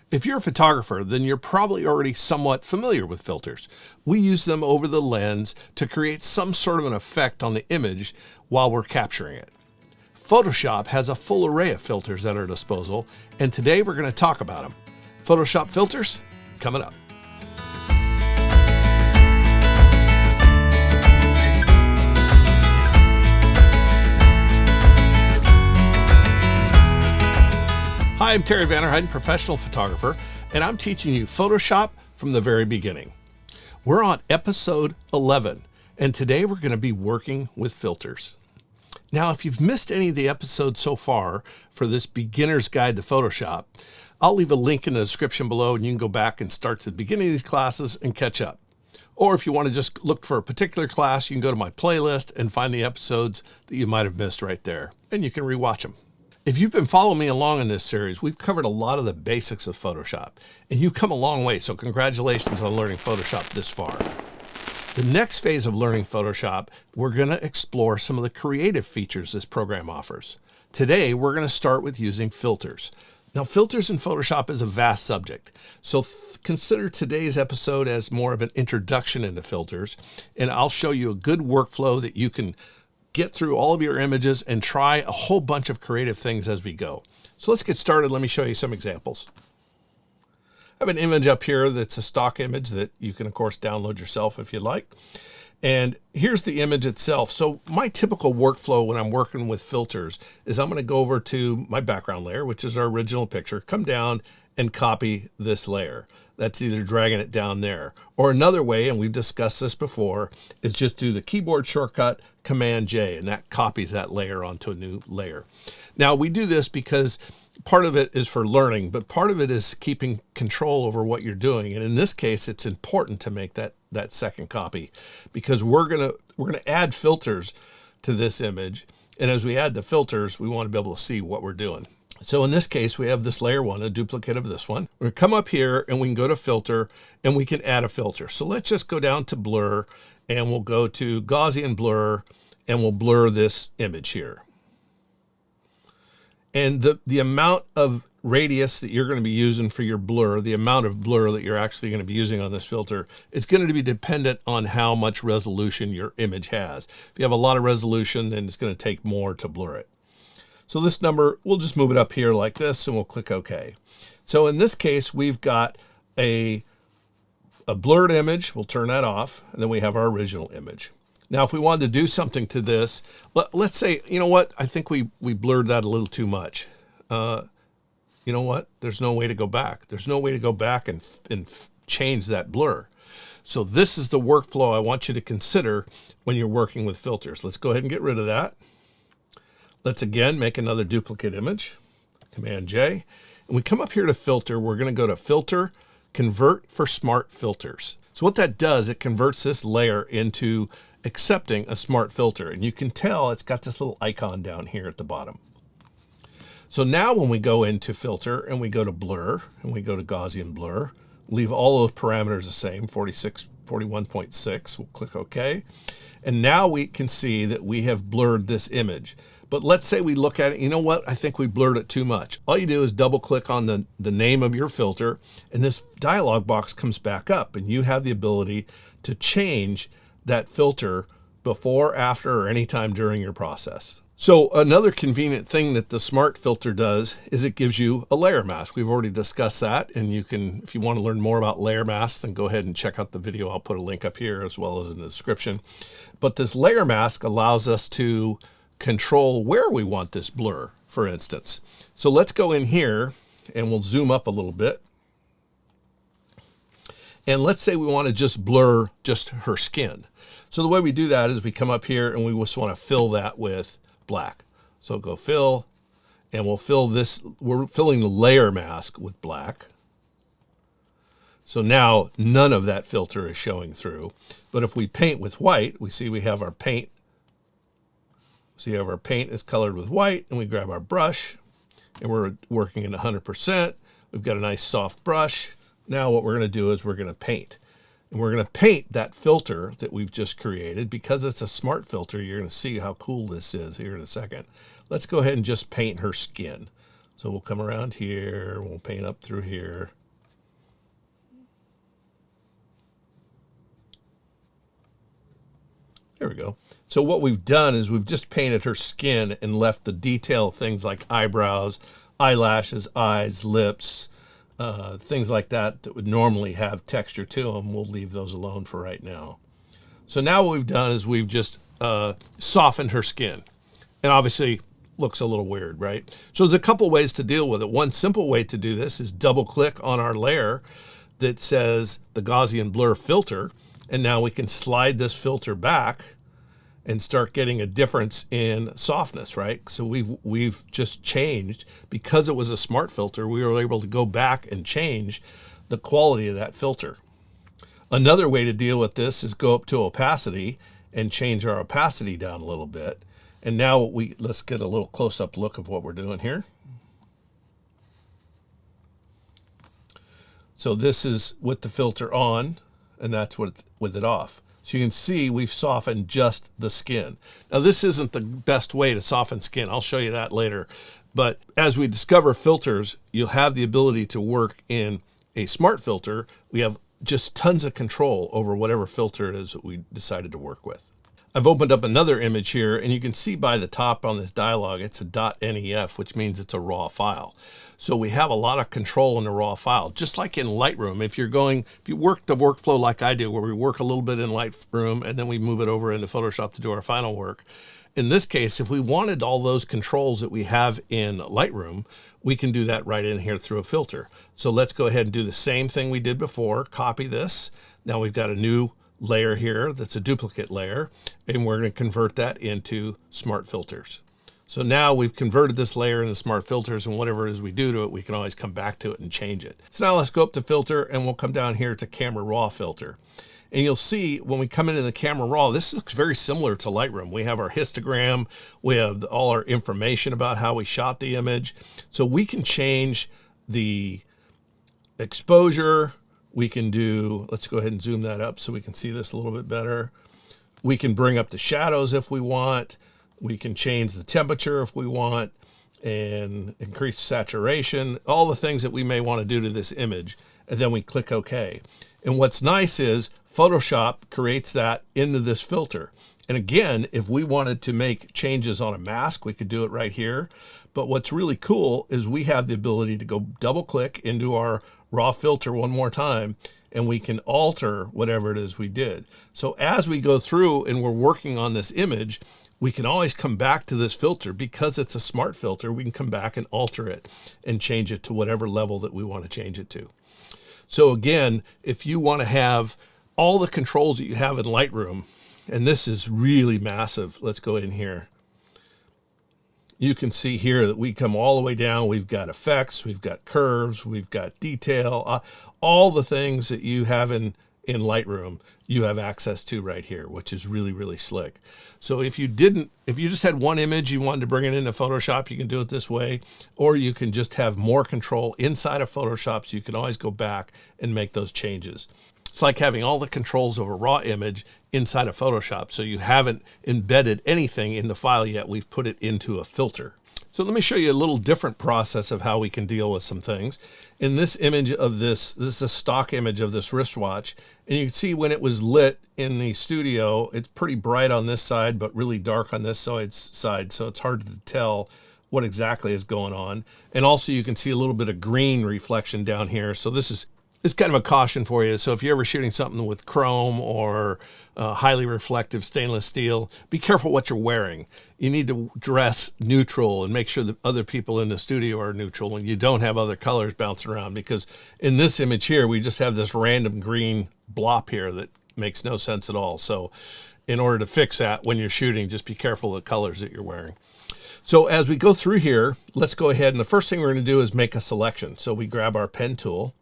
If you're a photographer, then you're probably already somewhat familiar with filters. We use them over the lens to create some sort of an effect on the image while we're capturing it. Photoshop has a full array of filters at our disposal, and today we're going to talk about them. Photoshop filters, coming up. Hi, I'm Terry Vanderheiden, professional photographer, and I'm teaching you Photoshop from the very beginning. We're on episode 11, and today we're going to be working with filters. Now, if you've missed any of the episodes so far for this beginner's guide to Photoshop, I'll leave a link in the description below, and you can go back and start at the beginning of these classes and catch up. Or if you want to just look for a particular class, you can go to my playlist and find the episodes that you might have missed right there, and you can rewatch them. If you've been following me along in this series, we've covered a lot of the basics of Photoshop, and you've come a long way, so congratulations on learning Photoshop this far. The next phase of learning Photoshop, we're going to explore some of the creative features this program offers. Today, we're going to start with using filters. Now, filters in Photoshop is a vast subject, so consider today's episode as more of an introduction into filters, and I'll show you a good workflow that you can get through all of your images and try a whole bunch of creative things as we go. So let's get started. Let me show you some examples. I have an image up here that's a stock image that you can, of course, download yourself if you'd like. And here's the image itself. So my typical workflow when I'm working with filters is I'm going to go over to my background layer, which is our original picture, come down and copy this layer. That's either dragging it down there, or another way, and we've discussed this before, is just do the keyboard shortcut Command J, and that copies that layer onto a new layer. Now we do this because part of it is for learning, but part of it is keeping control over what you're doing. And in this case, it's important to make that second copy because we're gonna add filters to this image, and as we add the filters, we want to be able to see what we're doing. So in this case, we have this layer one, a duplicate of this one. We're going to come up here and we can go to filter and we can add a filter. So let's just go down to blur and we'll go to Gaussian blur and we'll blur this image here. And the amount of radius that you're going to be using for your blur, the amount of blur that you're actually going to be using on this filter, it's going to be dependent on how much resolution your image has. If you have a lot of resolution, then it's going to take more to blur it. So this number, we'll just move it up here like this and we'll click OK. So in this case, we've got a blurred image. We'll turn that off. And then we have our original image. Now, if we wanted to do something to this, let's say, you know what? I think we blurred that a little too much. You know what? There's no way to go back. There's no way to go back and change that blur. So this is the workflow I want you to consider when you're working with filters. Let's go ahead and get rid of that. Let's again make another duplicate image, Command J, and we come up here to filter. We're going to go to filter, convert for smart filters. So what that does, it converts this layer into accepting a smart filter, and you can tell it's got this little icon down here at the bottom. So now when we go into filter and we go to blur and we go to Gaussian blur, leave all those parameters the same, 41.6, we'll click OK. And now we can see that we have blurred this image. But let's say we look at it, you know what? I think we blurred it too much. All you do is double click on the name of your filter and this dialog box comes back up and you have the ability to change that filter before, after, or anytime during your process. So another convenient thing that the smart filter does is it gives you a layer mask. We've already discussed that, and you can, if you want to learn more about layer masks, then go ahead and check out the video. I'll put a link up here as well as in the description. But this layer mask allows us to control where we want this blur, for instance. So let's go in here and we'll zoom up a little bit. And let's say we want to just blur just her skin. So the way we do that is we come up here and we just want to fill that with black. So go fill, and we'll fill this, we're filling the layer mask with black. So now none of that filter is showing through. But if we paint with white, we see we have our paint. So you have our paint is colored with white, and we grab our brush and we're working at 100%. We've got a nice soft brush. Now what we're going to do is we're going to paint. And we're going to paint that filter that we've just created. Because it's a smart filter, you're going to see how cool this is here in a second. Let's go ahead and just paint her skin. So we'll come around here, we'll paint up through here. There we go. So what we've done is we've just painted her skin and left the detail things like eyebrows, eyelashes, eyes, lips, things like that that would normally have texture to them. We'll leave those alone for right now. So now what we've done is we've just softened her skin. And obviously looks a little weird, right? So there's a couple ways to deal with it. One simple way to do this is double click on our layer that says the Gaussian blur filter. And now we can slide this filter back and start getting a difference in softness, right? So we've just changed, because it was a smart filter, we were able to go back and change the quality of that filter. Another way to deal with this is go up to opacity and change our opacity down a little bit. And now let's get a little close-up look of what we're doing here. So this is with the filter on, and that's with it off. So you can see we've softened just the skin. Now this isn't the best way to soften skin. I'll show you that later. But as we discover filters, you'll have the ability to work in a smart filter. We have just tons of control over whatever filter it is that we decided to work with. I've opened up another image here, and you can see by the top on this dialog, it's a .nef, which means it's a raw file. So we have a lot of control in the raw file, just like in Lightroom. If you work the workflow like I do, where we work a little bit in Lightroom and then we move it over into Photoshop to do our final work. In this case, if we wanted all those controls that we have in Lightroom, we can do that right in here through a filter. So let's go ahead and do the same thing we did before. Copy this. Now we've got a new layer here that's a duplicate layer, and we're going to convert that into smart filters. So now we've converted this layer into smart filters, and whatever it is we do to it, we can always come back to it and change it. So now let's go up to filter, and we'll come down here to camera raw filter. And you'll see when we come into the camera raw, this looks very similar to Lightroom. We have our histogram, we have all our information about how we shot the image. So we can change the exposure. We can do, let's go ahead and zoom that up so we can see this a little bit better. We can bring up the shadows if we want. We can change the temperature if we want, and increase saturation, all the things that we may want to do to this image. And then we click OK. And what's nice is Photoshop creates that into this filter. And again, if we wanted to make changes on a mask, we could do it right here. But what's really cool is we have the ability to go double click into our raw filter one more time, and we can alter whatever it is we did. So as we go through and we're working on this image, we can always come back to this filter. Because it's a smart filter, we can come back and alter it and change it to whatever level that we want to change it to. So again, if you want to have all the controls that you have in Lightroom, and this is really massive, let's go in here. You can see here that we come all the way down. We've got effects, we've got curves, we've got detail, all the things that you have in Lightroom, you have access to right here, which is really, really slick. So if you just had one image, you wanted to bring it into Photoshop, you can do it this way, or you can just have more control inside of Photoshop, so you can always go back and make those changes. It's like having all the controls of a raw image inside of Photoshop. So you haven't embedded anything in the file yet. We've put it into a filter. So let me show you a little different process of how we can deal with some things. In this image of this is a stock image of this wristwatch. And you can see when it was lit in the studio, it's pretty bright on this side, but really dark on this side. So it's hard to tell what exactly is going on. And also you can see a little bit of green reflection down here. So this is kind of a caution for you. So if you're ever shooting something with chrome or highly reflective stainless steel, be careful what you're wearing. You need to dress neutral and make sure that other people in the studio are neutral and you don't have other colors bouncing around, because in this image here, we just have this random green blop here that makes no sense at all. So in order to fix that when you're shooting, just be careful of the colors that you're wearing. So as we go through here, let's go ahead, and the first thing we're going to do is make a selection. So we grab our pen tool.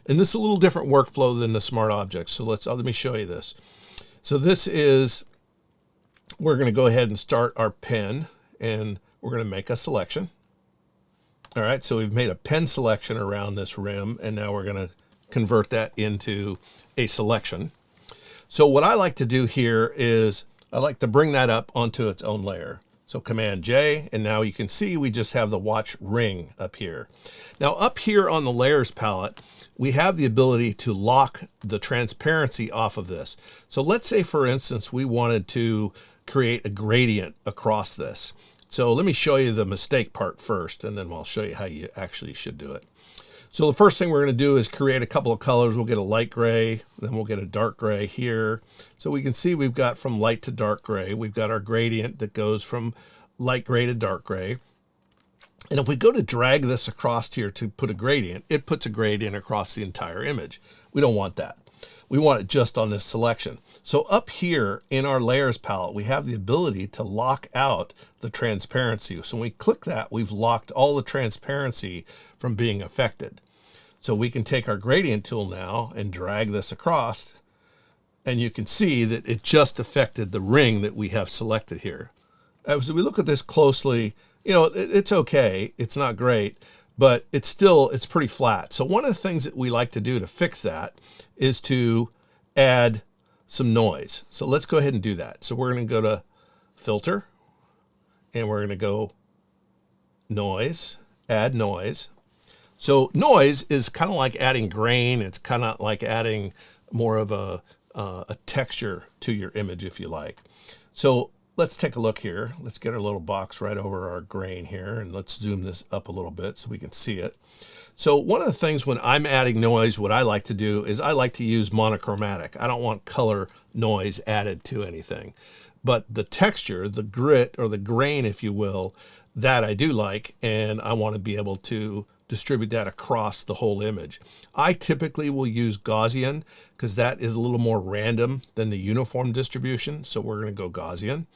And this is a little different workflow than the smart objects. So let me show you this. So this is, we're going to go ahead and start our pen, and we're going to make a selection. All right, so we've made a pen selection around this rim, and now we're going to convert that into a selection. So what I like to do here is I like to bring that up onto its own layer. So Command J, and now you can see we just have the watch ring up here. Now up here on the layers palette, we have the ability to lock the transparency off of this. So let's say, for instance, we wanted to create a gradient across this. So let me show you the mistake part first, and then I'll show you how you actually should do it. So the first thing we're going to do is create a couple of colors. We'll get a light gray, then we'll get a dark gray here. So we can see we've got from light to dark gray. We've got our gradient that goes from light gray to dark gray. And if we go to drag this across here to put a gradient, it puts a gradient across the entire image. We don't want that. We want it just on this selection. So up here in our layers palette, we have the ability to lock out the transparency. So when we click that, we've locked all the transparency from being affected. So we can take our gradient tool now and drag this across, and you can see that it just affected the ring that we have selected here. As we look at this closely, you know, it's okay. It's not great, but it's pretty flat. So one of the things that we like to do to fix that is to add some noise. So let's go ahead and do that. So we're going to go to Filter, and we're going to go Noise, Add Noise. So noise is kind of like adding grain. It's kind of like adding more of a texture to your image, if you like. So let's take a look here. Let's get our little box right over our grain here, and let's zoom this up a little bit so we can see it. So one of the things when I'm adding noise, what I like to do is I like to use monochromatic. I don't want color noise added to anything. But the texture, the grit or the grain, if you will, that I do like, and I want to be able to distribute that across the whole image. I typically will use Gaussian because that is a little more random than the uniform distribution. So we're going to go Gaussian.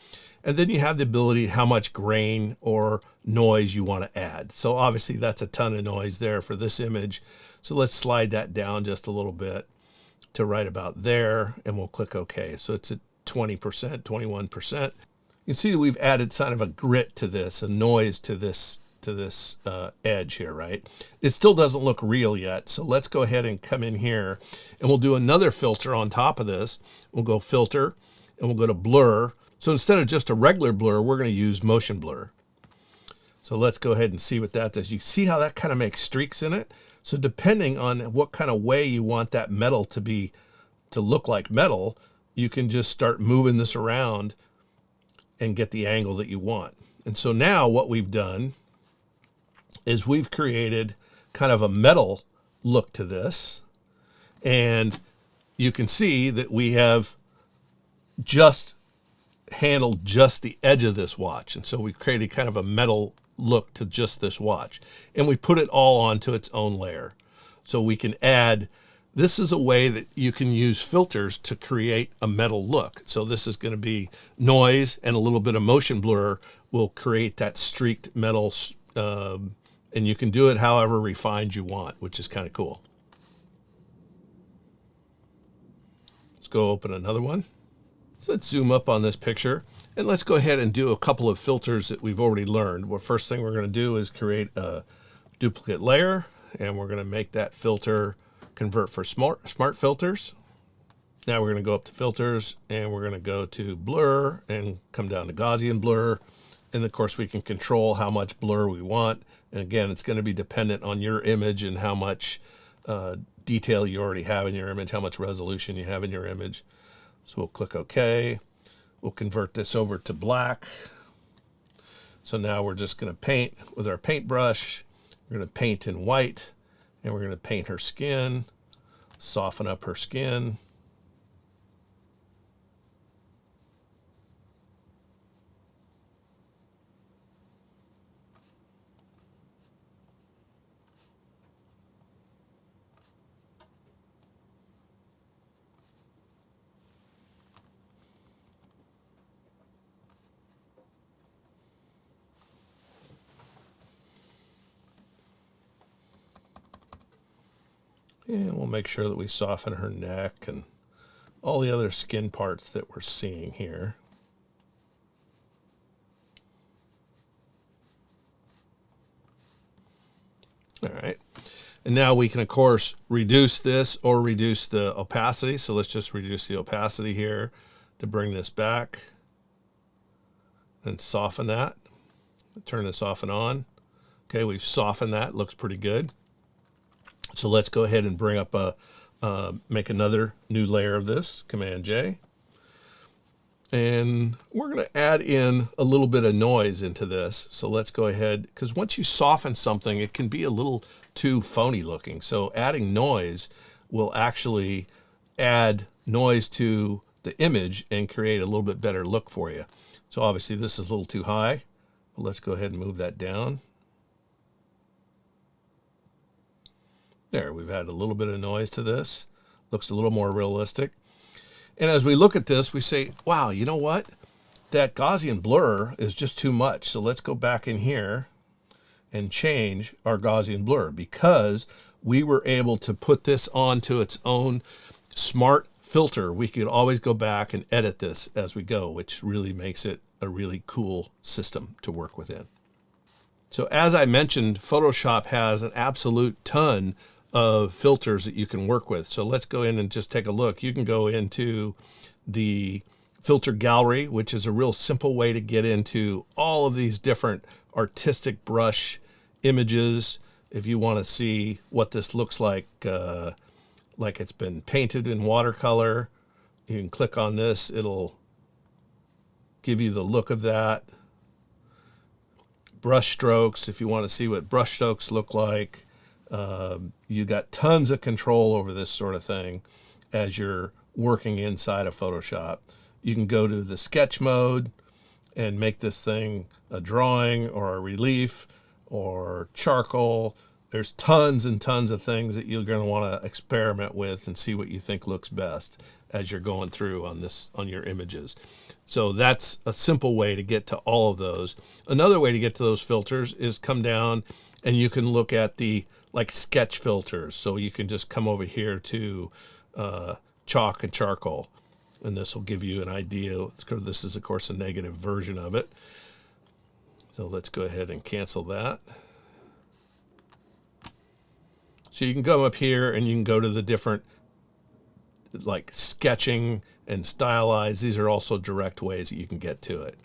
And then you have the ability how much grain or noise you want to add. So obviously that's a ton of noise there for this image. So let's slide that down just a little bit to right about there, and we'll click OK. So it's at 20%, 21%. You can see that we've added kind of a grit to this, a noise to this edge here, right? It still doesn't look real yet. So let's go ahead and come in here, and we'll do another filter on top of this. We'll go Filter, and we'll go to Blur. So instead of just a regular blur, we're going to use motion blur. So let's go ahead and see what that does. You see how that kind of makes streaks in it? So depending on what kind of way you want that metal to look like metal, you can just start moving this around and get the angle that you want. And so now what we've done is we've created kind of a metal look to this. And you can see that we have just handled just the edge of this watch. And so we created kind of a metal look to just this watch. And we put it all onto its own layer. So we can add, this is a way that you can use filters to create a metal look. So this is going to be noise, and a little bit of motion blur will create that streaked metal, and you can do it however refined you want, which is kind of cool. Let's go open another one. So let's zoom up on this picture, and let's go ahead and do a couple of filters that we've already learned. Well, first thing we're going to do is create a duplicate layer, and we're going to make that filter convert for smart filters. Now we're going to go up to filters, and we're going to go to blur and come down to Gaussian blur. And of course we can control how much blur we want. And again, it's going to be dependent on your image and how much detail you already have in your image, how much resolution you have in your image. So we'll click OK. We'll convert this over to black. So now we're just going to paint with our paintbrush. We're going to paint in white, and we're going to paint her skin, soften up her skin. And we'll make sure that we soften her neck and all the other skin parts that we're seeing here. All right. And now we can, of course, reduce this or reduce the opacity. So let's just reduce the opacity here to bring this back. and soften that. Turn this off and on. Okay, we've softened that. Looks pretty good. So let's go ahead and bring up make another new layer of this. Command J. And we're going to add in a little bit of noise into this. So let's go ahead, because once you soften something, it can be a little too phony looking. So adding noise will actually add noise to the image and create a little bit better look for you. So obviously this is a little too high. Let's go ahead and move that down. There, we've added a little bit of noise to this. Looks a little more realistic. And as we look at this, we say, wow, you know what? That Gaussian blur is just too much. So let's go back in here and change our Gaussian blur, because we were able to put this onto its own smart filter. We could always go back and edit this as we go, which really makes it a really cool system to work within. So as I mentioned, Photoshop has an absolute ton of filters that you can work with. So let's go in and just take a look. You can go into the filter gallery, which is a real simple way to get into all of these different artistic brush images. If you want to see what this looks like it's been painted in watercolor, you can click on this. It'll give you the look of that. Brush strokes, if you want to see what brush strokes look like. You got tons of control over this sort of thing as you're working inside of Photoshop. You can go to the sketch mode and make this thing a drawing or a relief or charcoal. There's tons and tons of things that you're going to want to experiment with and see what you think looks best as you're going through on your images. So that's a simple way to get to all of those. Another way to get to those filters is come down and you can look at the sketch filters. So you can just come over here to chalk and charcoal, and this will give you an idea. This is of course a negative version of it. So let's go ahead and cancel that. So you can go up here and you can go to the different sketching and stylize. These are also direct ways that you can get to it.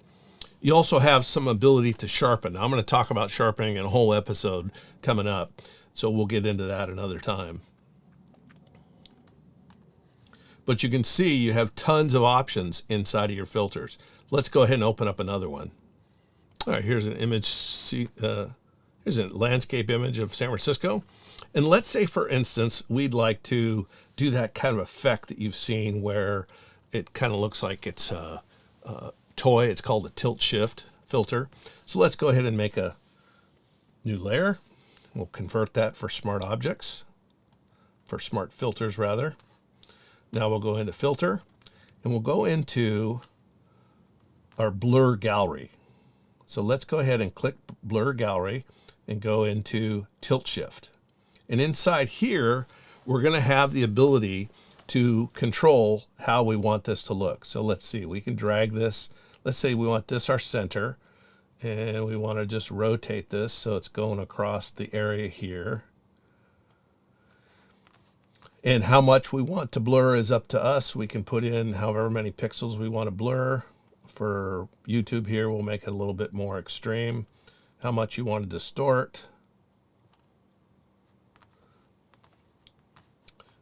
You also have some ability to sharpen. Now, I'm going to talk about sharpening in a whole episode coming up, so we'll get into that another time. But you can see you have tons of options inside of your filters. Let's go ahead and open up another one. All right, here's an image. Here's a landscape image of San Francisco. And let's say, for instance, we'd like to do that kind of effect that you've seen where it kind of looks like it's a toy. It's called a tilt shift filter. So let's go ahead and make a new layer. We'll convert that for smart objects, for smart filters rather. Now we'll go into filter and we'll go into our blur gallery. So let's go ahead and click blur gallery and go into tilt shift. And inside here, we're going to have the ability to control how we want this to look. So let's see, we can drag this. Let's say we want this our center, and we want to just rotate this so it's going across the area here. And how much we want to blur is up to us. We can put in however many pixels we want to blur. For YouTube here, we'll make it a little bit more extreme. How much you want to distort.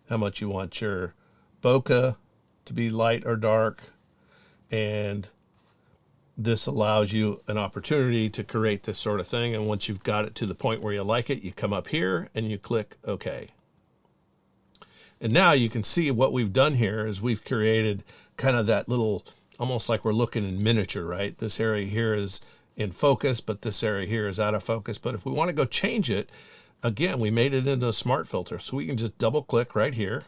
How much you want your bokeh to be light or dark. And this allows you an opportunity to create this sort of thing. And once you've got it to the point where you like it, you come up here and you click OK. And now you can see what we've done here is we've created kind of that little, almost like we're looking in miniature, right? This area here is in focus, but this area here is out of focus. But if we want to go change it, again, we made it into a smart filter. So we can just double click right here,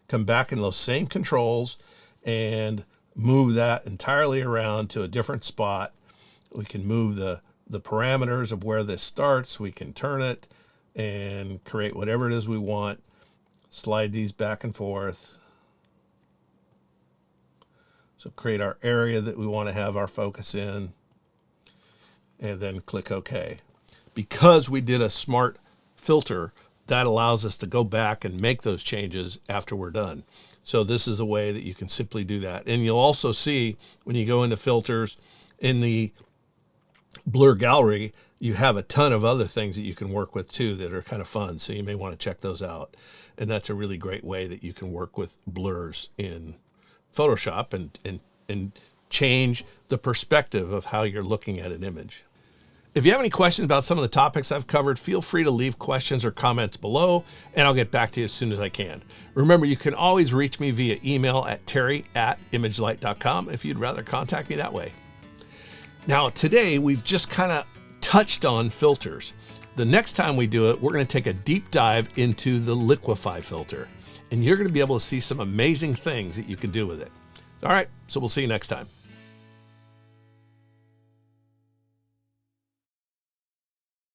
come back in those same controls and move that entirely around to a different spot. We can move the parameters of where this starts. We can turn it and create whatever it is we want. Slide these back and forth. So create our area that we want to have our focus in, and then click OK. Because we did a smart filter, that allows us to go back and make those changes after we're done. So this is a way that you can simply do that. And you'll also see when you go into filters In the blur gallery, you have a ton of other things that you can work with too that are kind of fun. So you may want to check those out. And that's a really great way that you can work with blurs in Photoshop and change the perspective of how you're looking at an image. If you have any questions about some of the topics I've covered, feel free to leave questions or comments below, and I'll get back to you as soon as I can. Remember, you can always reach me via email at terry@imagelight.com if you'd rather contact me that way. Now, today we've just kind of touched on filters. The next time we do it, we're going to take a deep dive into the liquify filter, and you're going to be able to see some amazing things that you can do with it. All right, so we'll see you next time.